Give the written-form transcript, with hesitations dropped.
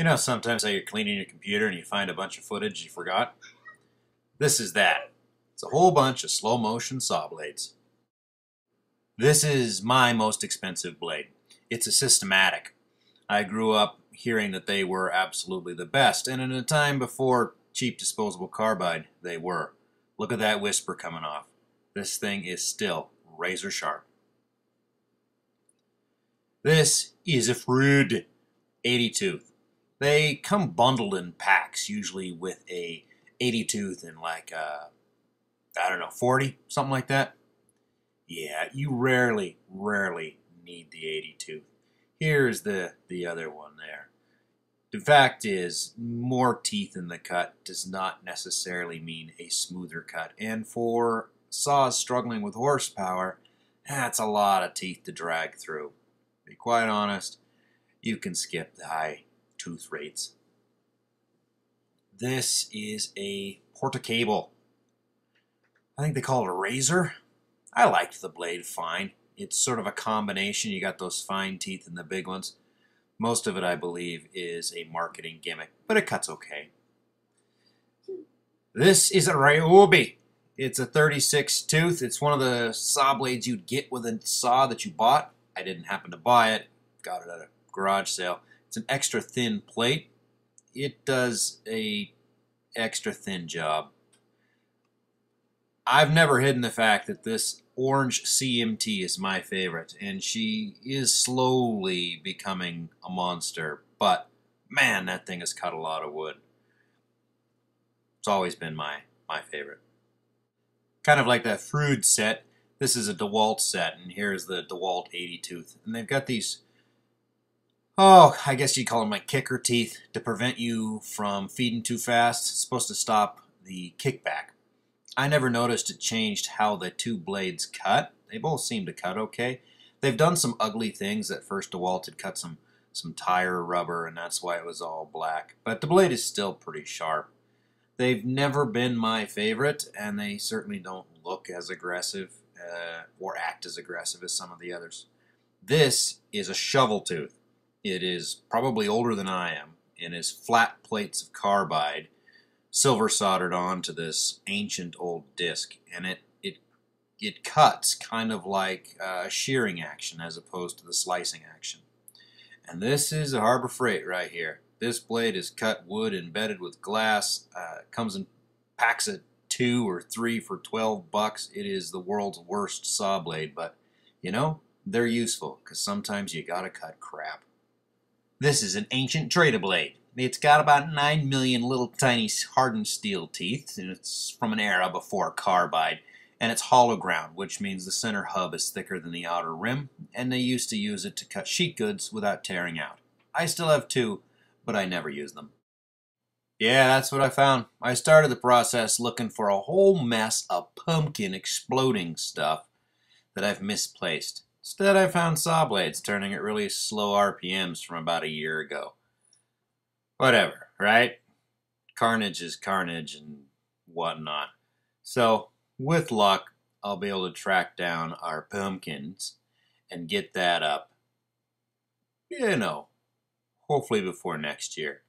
You know, sometimes how you're cleaning your computer and you find a bunch of footage you forgot? This is that. It's a whole bunch of slow motion saw blades. This is my most expensive blade. It's a systematic. I grew up hearing that they were absolutely the best, and in a time before cheap disposable carbide, they were. Look at that whisper coming off. This thing is still razor sharp. This is a Freud 80 tooth. They come bundled in packs, usually with a 80 tooth and like, I don't know, 40, something like that. Yeah, you rarely need the 80 tooth. Here's the other one there. The fact is, more teeth in the cut does not necessarily mean a smoother cut. And for saws struggling with horsepower, that's a lot of teeth to drag through. To be quite honest, you can skip the high tooth rates. This is a porta-cable. I think they call it a razor. I liked the blade fine. It's sort of a combination. You got those fine teeth and the big ones. Most of it, I believe, is a marketing gimmick, but it cuts okay. This is a Ryobi. It's a 36 tooth. It's one of the saw blades you'd get with a saw that you bought. I didn't happen to buy it. Got it at a garage sale. It's an extra thin plate. It does a extra thin job. I've never hidden the fact that this orange CMT is my favorite, and she is slowly becoming a monster, but man, that thing has cut a lot of wood. It's always been my favorite. Kind of like that Freud set, this is a DeWalt set, and here's the DeWalt 80 tooth. And they've got these, oh, I guess you'd call them like kicker teeth to prevent you from feeding too fast. It's supposed to stop the kickback. I never noticed it changed how the two blades cut. They both seem to cut okay. They've done some ugly things. At first DeWalt had cut some tire rubber, and that's why it was all black. But the blade is still pretty sharp. They've never been my favorite, and they certainly don't look as aggressive or act as aggressive as some of the others. This is a shovel tooth. It is probably older than I am, and is flat plates of carbide, silver soldered onto this ancient old disc, and it cuts kind of like a shearing action as opposed to the slicing action. And this is a Harbor Freight right here. This blade is cut wood embedded with glass. Comes in packs of 2 or 3 for 12 bucks. It is the world's worst saw blade, but you know, they're useful because sometimes you gotta cut crap. This is an ancient trader blade. It's got about 9 million little tiny hardened steel teeth, and it's from an era before carbide. And it's hollow ground, which means the center hub is thicker than the outer rim, and they used to use it to cut sheet goods without tearing out. I still have 2, but I never use them. Yeah, that's what I found. I started the process looking for a whole mess of pumpkin exploding stuff that I've misplaced. Instead, I found saw blades turning at really slow RPMs from about a year ago. Whatever, right? Carnage is carnage and whatnot. So, with luck, I'll be able to track down our pumpkins and get that up, you know, hopefully before next year.